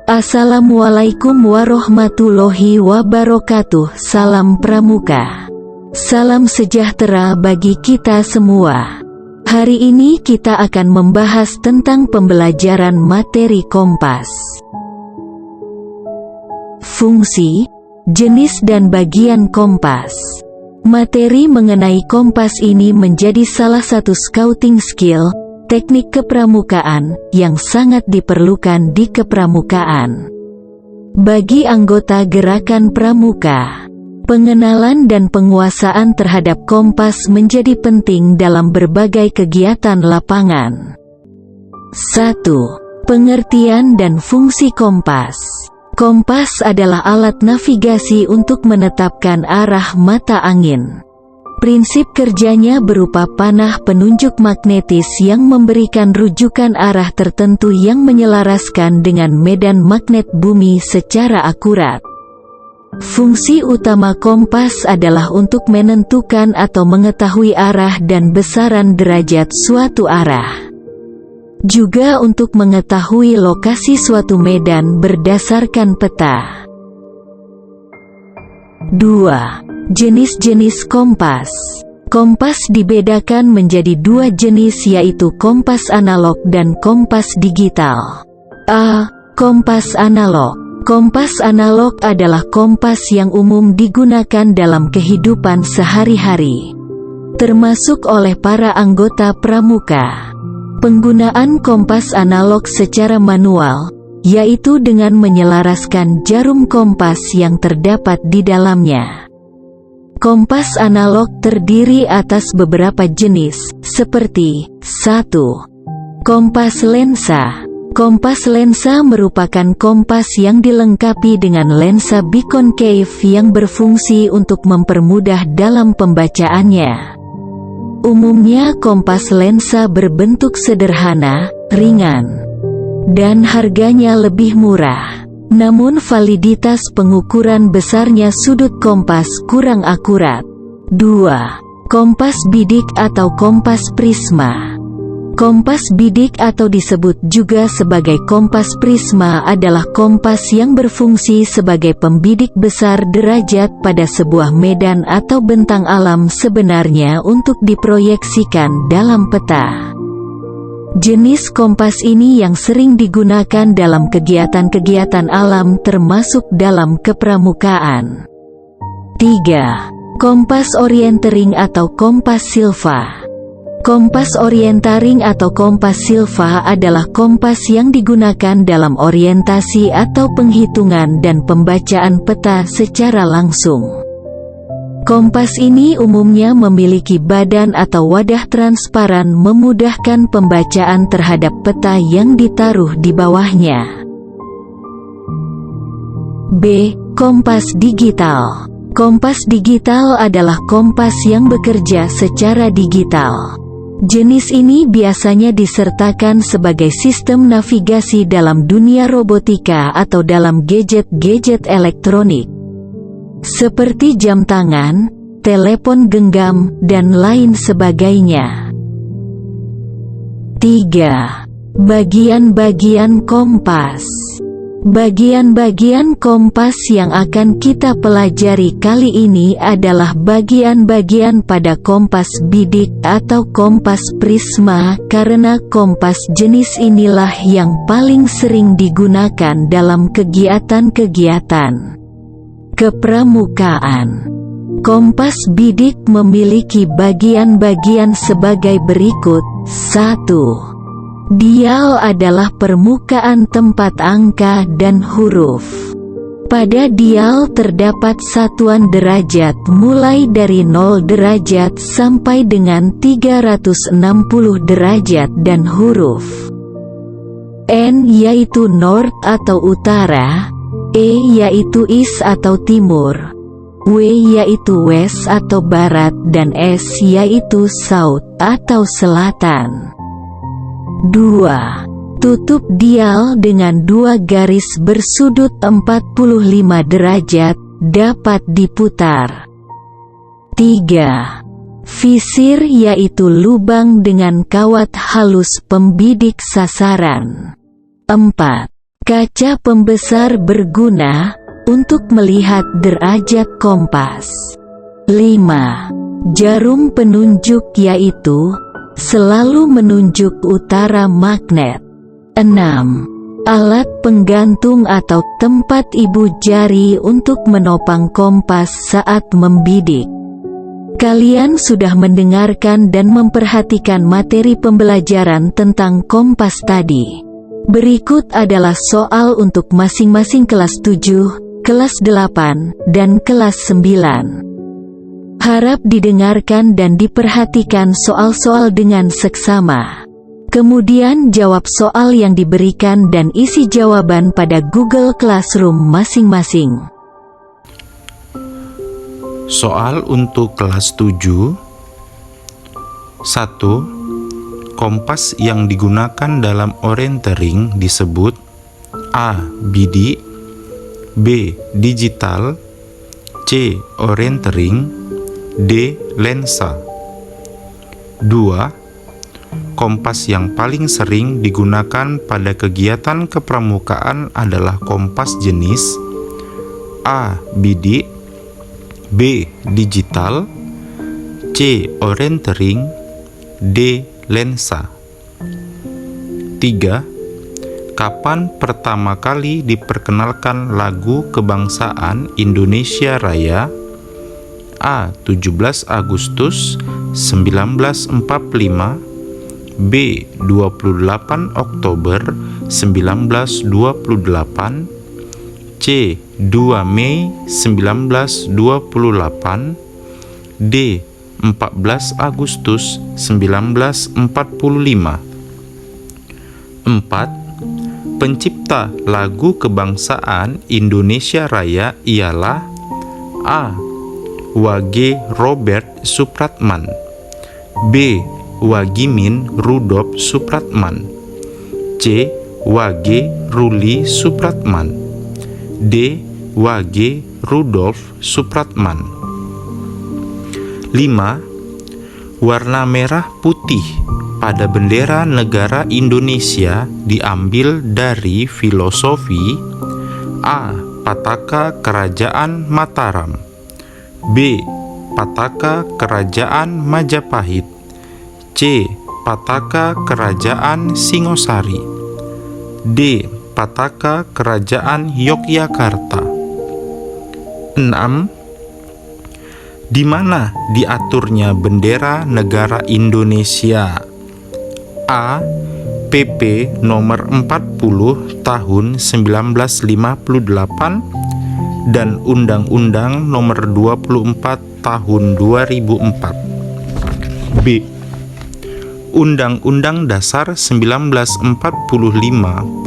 Assalamualaikum warahmatullahi wabarakatuh. Salam Pramuka. Salam sejahtera bagi kita semua. Hari ini kita akan membahas tentang pembelajaran materi kompas. Fungsi, jenis dan bagian kompas. Materi mengenai kompas ini menjadi salah satu scouting skill, teknik kepramukaan, yang sangat diperlukan di kepramukaan. Bagi anggota gerakan pramuka, pengenalan dan penguasaan terhadap kompas menjadi penting dalam berbagai kegiatan lapangan. 1. Pengertian dan fungsi kompas. Kompas adalah alat navigasi untuk menetapkan arah mata angin. Prinsip kerjanya berupa panah penunjuk magnetis yang memberikan rujukan arah tertentu yang menyelaraskan dengan medan magnet bumi secara akurat. Fungsi utama kompas adalah untuk menentukan atau mengetahui arah dan besaran derajat suatu arah. Juga untuk mengetahui lokasi suatu medan berdasarkan peta. 2. Jenis-jenis kompas. Kompas dibedakan menjadi dua jenis, yaitu kompas analog dan kompas digital. A. Kompas analog. Kompas analog adalah kompas yang umum digunakan dalam kehidupan sehari-hari, termasuk oleh para anggota pramuka. Penggunaan kompas analog secara manual, yaitu dengan menyelaraskan jarum kompas yang terdapat di dalamnya. Kompas analog terdiri atas beberapa jenis, seperti 1. Kompas lensa. Kompas lensa merupakan kompas yang dilengkapi dengan lensa bikonkave yang berfungsi untuk mempermudah dalam pembacaannya. Umumnya kompas lensa berbentuk sederhana, ringan, dan harganya lebih murah. Namun validitas pengukuran besarnya sudut kompas kurang akurat. 2. Kompas bidik atau kompas prisma. Kompas bidik atau disebut juga sebagai kompas prisma adalah kompas yang berfungsi sebagai pembidik besar derajat pada sebuah medan atau bentang alam sebenarnya untuk diproyeksikan dalam peta. Jenis kompas ini yang sering digunakan dalam kegiatan-kegiatan alam termasuk dalam kepramukaan. 3. Kompas orientering atau kompas silva. Kompas orientering atau kompas silva adalah kompas yang digunakan dalam orientasi atau penghitungan dan pembacaan peta secara langsung. Kompas ini umumnya memiliki badan atau wadah transparan memudahkan pembacaan terhadap peta yang ditaruh di bawahnya. B. Kompas digital. Kompas digital adalah kompas yang bekerja secara digital. Jenis ini biasanya disertakan sebagai sistem navigasi dalam dunia robotika atau dalam gadget-gadget elektronik, seperti jam tangan, telepon genggam, dan lain sebagainya. 3. Bagian-bagian kompas. Bagian-bagian kompas yang akan kita pelajari kali ini adalah bagian-bagian pada kompas bidik atau kompas prisma, karena kompas jenis inilah yang paling sering digunakan dalam kegiatan-kegiatan kepramukaan. Kompas bidik memiliki bagian-bagian sebagai berikut. 1. Dial adalah permukaan tempat angka dan huruf. Pada dial terdapat satuan derajat mulai dari 0 derajat sampai dengan 360 derajat dan huruf N yaitu north atau utara, E yaitu east atau timur, W yaitu west atau barat, dan S yaitu south atau selatan. 2. Tutup dial dengan dua garis bersudut 45 derajat, dapat diputar. 3. Visir yaitu lubang dengan kawat halus pembidik sasaran. 4. Kaca pembesar berguna untuk melihat derajat kompas. 5. Jarum penunjuk yaitu selalu menunjuk utara magnet. 6. Alat penggantung atau tempat ibu jari untuk menopang kompas saat membidik. Kalian sudah mendengarkan dan memperhatikan materi pembelajaran tentang kompas tadi. Berikut adalah soal untuk masing-masing kelas 7, kelas 8, dan kelas 9. Harap didengarkan dan diperhatikan soal-soal dengan seksama. Kemudian jawab soal yang diberikan dan isi jawaban pada Google Classroom masing-masing. Soal untuk kelas 7. 1. Kompas yang digunakan dalam orientering disebut A. Bidik, B. Digital, C. Orientering, D. Lensa. 2. Kompas yang paling sering digunakan pada kegiatan kepramukaan adalah kompas jenis A. Bidik, B. Digital, C. Orientering, D. Lensa. 3. Kapan pertama kali diperkenalkan lagu kebangsaan Indonesia Raya? A. 17 Agustus 1945, B. 28 Oktober 1928, C. 2 Mei 1928, D. 14 Agustus 1945. 4. Pencipta lagu kebangsaan Indonesia Raya ialah A. W.G. Robert Supratman, B. Wagimin Rudolf Supratman, C. W.G. Ruli Supratman, D. W.G. Rudolf Supratman. 5. Warna merah putih pada bendera negara Indonesia diambil dari filosofi A. Pataka Kerajaan Mataram, B. Pataka Kerajaan Majapahit, C. Pataka Kerajaan Singosari, D. Pataka Kerajaan Yogyakarta. 6. Di mana diaturnya bendera negara Indonesia? A. PP nomor 40 tahun 1958 dan Undang-Undang nomor 24 tahun 2004. B. Undang-Undang Dasar 1945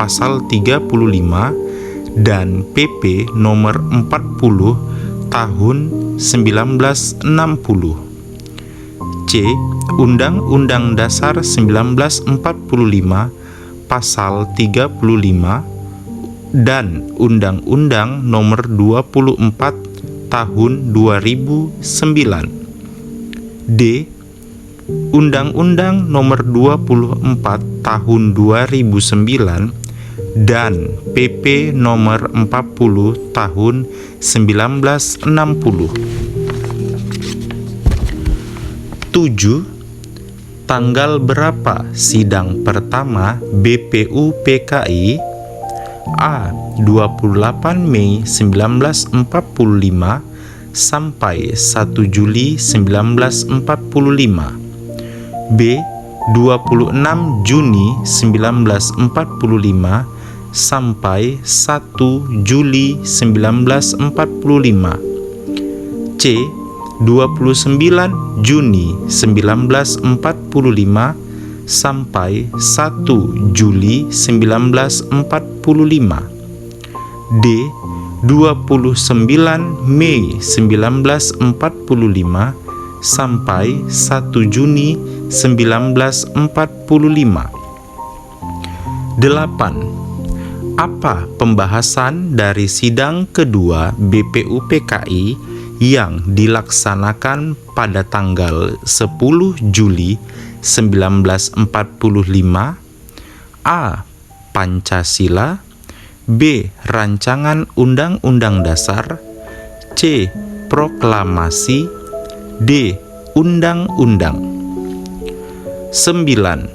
pasal 35 dan PP nomor 40 tahun 1960. C. Undang-Undang Dasar 1945 pasal 35 dan Undang-Undang nomor 24 tahun 2009. D. Undang-Undang nomor 24 tahun 2009 dan PP nomor 40 tahun 1960. 7. Tanggal berapa sidang pertama BPUPKI? A. 28 Mei 1945 sampai 1 Juli 1945, B. 26 Juni 1945 sampai 1 Juli 1945, C. 29 Juni 1945 sampai 1 Juli 1945, D. 29 Mei 1945 sampai 1 Juni 1945. 8. Apa pembahasan dari sidang kedua BPUPKI yang dilaksanakan pada tanggal 10 Juli 1945? A. Pancasila, B. Rancangan Undang-Undang Dasar, C. Proklamasi, D. Undang-Undang. 9.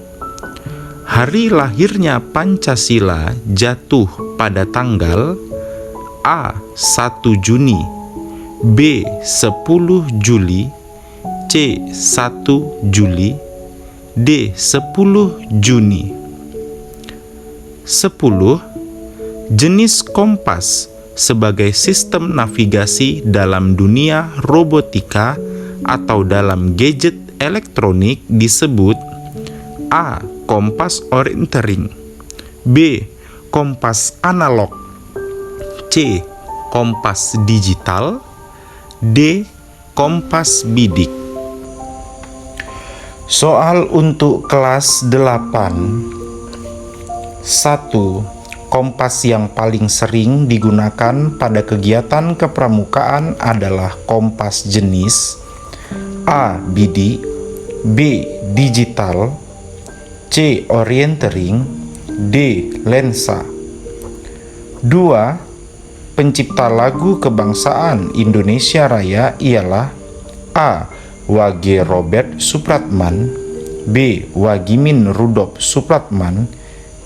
Hari lahirnya Pancasila jatuh pada tanggal A. 1 Juni, B. 10 Juli, C. 1 Juli, D. 10 Juni. 10. Jenis kompas sebagai sistem navigasi dalam dunia robotika atau dalam gadget elektronik disebut A. Kompas orientering, B. Kompas analog, C. Kompas digital, D. Kompas bidik. Soal untuk kelas 8. 1. Kompas yang paling sering digunakan pada kegiatan kepramukaan adalah kompas jenis A. Bidik, B. Digital, C. Orientering, D. Lensa. 2. Pencipta lagu kebangsaan Indonesia Raya ialah A. Wage Robert Supratman, B. Wagimin Rudolf Supratman,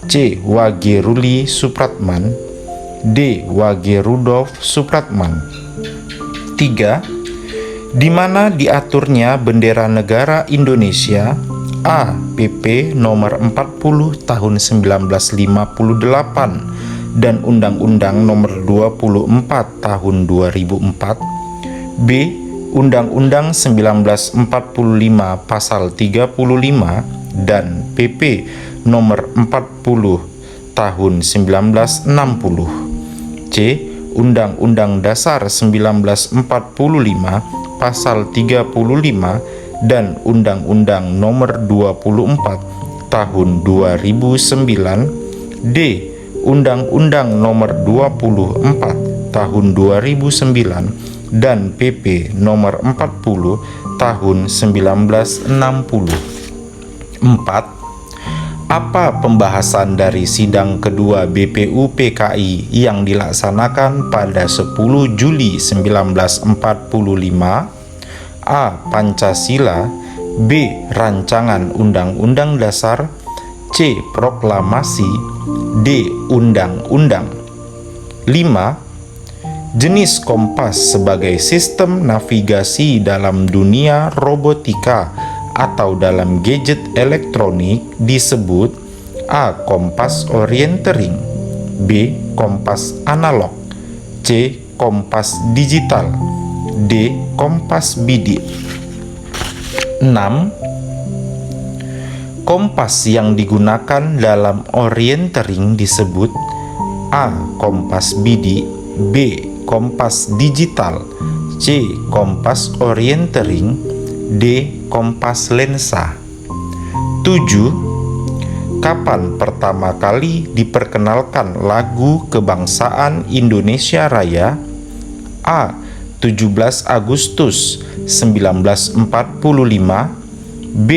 C. Wage Ruli Supratman, D. Wage Rudolf Supratman. 3. Di mana diaturnya bendera negara Indonesia? A. PP nomor 40 tahun 1958 dan Undang-Undang nomor 24 tahun 2004, B. Undang-Undang 1945 pasal 35 dan PP nomor 40 tahun 1960, C. Undang-Undang Dasar 1945 pasal 35 dan Undang-Undang nomor 24 tahun 2009, D. Undang-Undang nomor 24 tahun 2009 dan PP nomor 40 tahun 1960. 4. Apa pembahasan dari sidang kedua BPUPKI yang dilaksanakan pada 10 Juli 1945? A. Pancasila, B. Rancangan Undang-Undang Dasar, C. Proklamasi, D. Undang-Undang. 5. Jenis kompas sebagai sistem navigasi dalam dunia robotika atau dalam gadget elektronik disebut A. Kompas orientering, B. Kompas analog, C. Kompas digital, D. Kompas bidik. 6. Kompas yang digunakan dalam orientering disebut A. Kompas bidik, B. Kompas digital, C. Kompas orientering, D. Kompas lensa. 7. Kapan pertama kali diperkenalkan lagu kebangsaan Indonesia Raya? A. 17 Agustus 1945, B.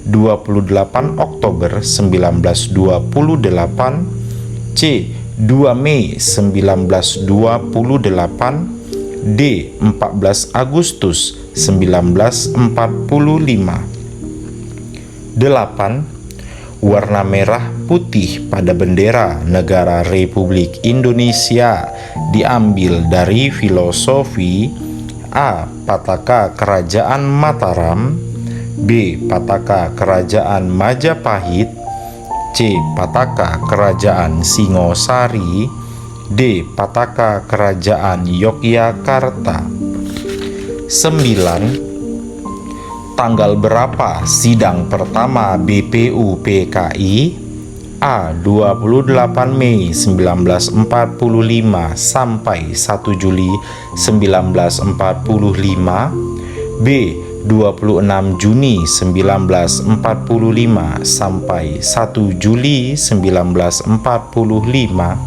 28 Oktober 1928, C. 2 Mei 1928, D. 14 Agustus 1945. 8. Warna merah putih pada bendera negara Republik Indonesia diambil dari filosofi A. Pataka Kerajaan Mataram, B. Pataka Kerajaan Majapahit, C. Pataka Kerajaan Singosari, D. Pataka Kerajaan Yogyakarta. 9. Tanggal berapa sidang pertama BPUPKI? A. 28 Mei 1945 sampai 1 Juli 1945, B. 26 Juni 1945 sampai 1 Juli 1945,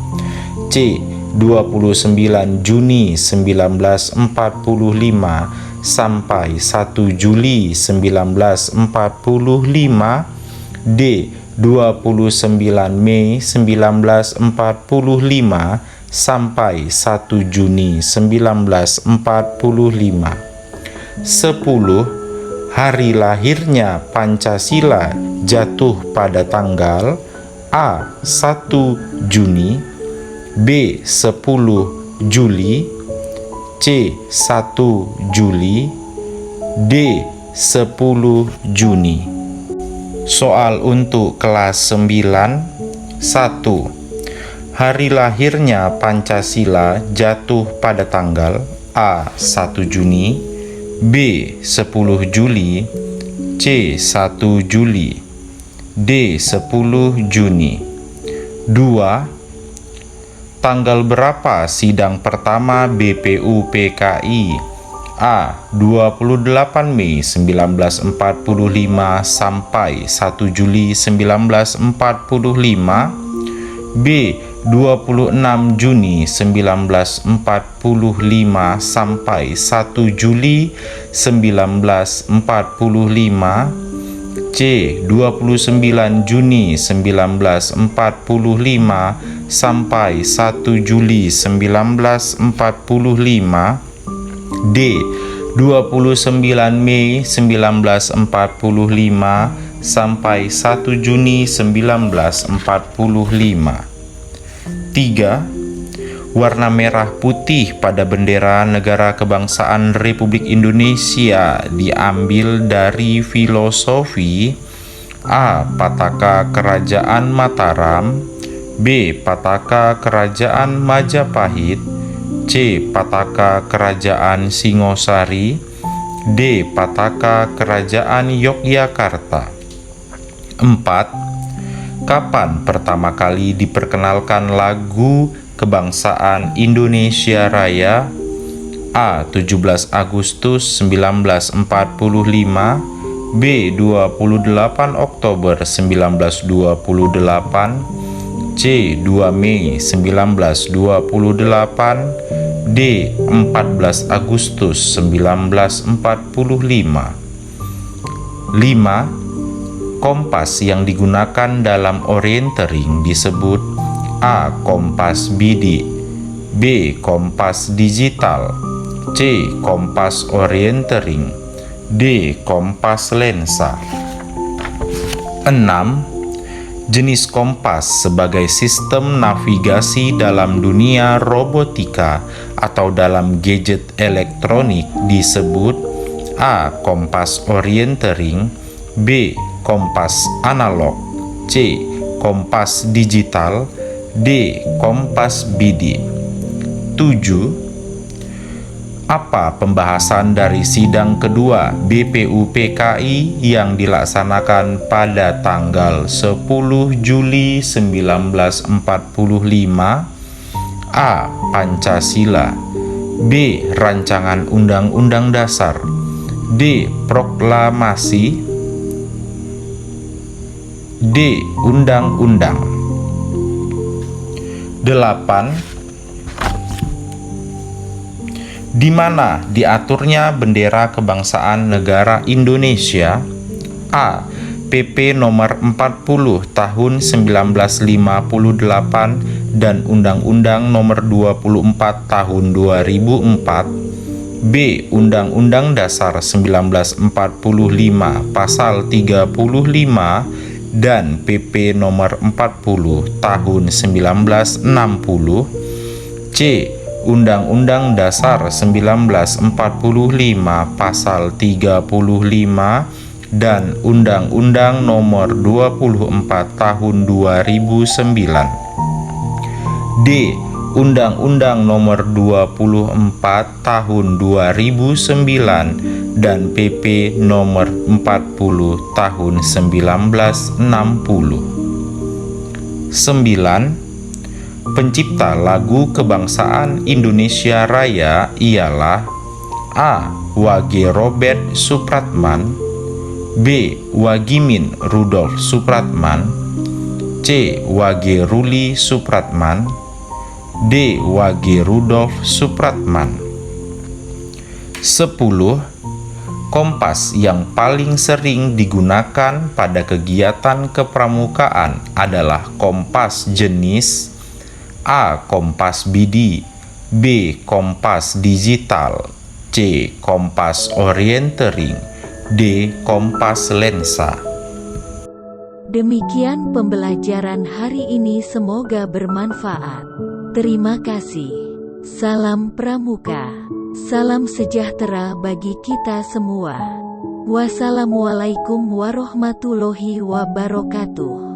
C. 29 Juni 1945 sampai 1 Juli 1945, D. 29 Mei 1945 sampai 1 Juni 1945. 10. Hari lahirnya Pancasila jatuh pada tanggal A. 1 Juni, B. 10 Juli, C. 1 Juli, D. 10 Juni. Soal untuk kelas 9. 1. Hari lahirnya Pancasila jatuh pada tanggal A. 1 Juni, B. 10 Juli, C. 1 Juli, D. 10 Juni. 2. Tanggal berapa sidang pertama BPUPKI? A. 28 Mei 1945 sampai 1 Juli 1945, B. 26 Juni 1945 sampai 1 Juli 1945, C. 29 Juni 1945 sampai 1 Juli 1945, D. 29 Mei 1945 sampai 1 Juni 1945. 3. Warna merah putih pada bendera negara kebangsaan Republik Indonesia diambil dari filosofi A. Pataka Kerajaan Mataram, B. Pataka Kerajaan Majapahit, C. Pataka Kerajaan Singosari, D. Pataka Kerajaan Yogyakarta. 4. Kapan pertama kali diperkenalkan lagu kebangsaan Indonesia Raya? A. 17 Agustus 1945, B. 28 Oktober 1928, C. 2 Mei 1928, D. 14 Agustus 1945. 5. Kompas yang digunakan dalam orientering disebut A. Kompas bidik, B. Kompas digital, C. Kompas orientering, D. Kompas lensa. 6. Jenis kompas sebagai sistem navigasi dalam dunia robotika atau dalam gadget elektronik disebut A. Kompas orientering, B. Kompas analog, C. Kompas digital, D. Kompas bidik. 7. Apa pembahasan dari sidang kedua BPUPKI yang dilaksanakan pada tanggal 10 Juli 1945? A. Pancasila, B. Rancangan Undang-Undang Dasar, D. Proklamasi, D. Undang-undang. 8. Di mana diaturnya bendera kebangsaan negara Indonesia? A. PP nomor 40 tahun 1958 dan Undang-Undang nomor 24 tahun 2004, B. Undang-Undang Dasar 1945 pasal 35 dan PP nomor 40 tahun 1960, C. Undang-Undang Dasar 1945 pasal 35 dan Undang-Undang nomor 24 tahun 2009, D. Undang-Undang nomor 24 tahun 2009 dan PP nomor 40 tahun 1960. 9. Pencipta lagu kebangsaan Indonesia Raya ialah A. Wage Robert Supratman, B. Wagimin Rudolf Supratman, C. Wage Ruli Supratman, D. Wage Rudolf Supratman. 10. Kompas yang paling sering digunakan pada kegiatan kepramukaan adalah kompas jenis A. Kompas bidi, B. Kompas digital, C. Kompas orientering, D. Kompas lensa. Demikian pembelajaran hari ini, semoga bermanfaat. Terima kasih. Salam Pramuka. Salam sejahtera bagi kita semua. Wassalamualaikum warahmatullahi wabarakatuh.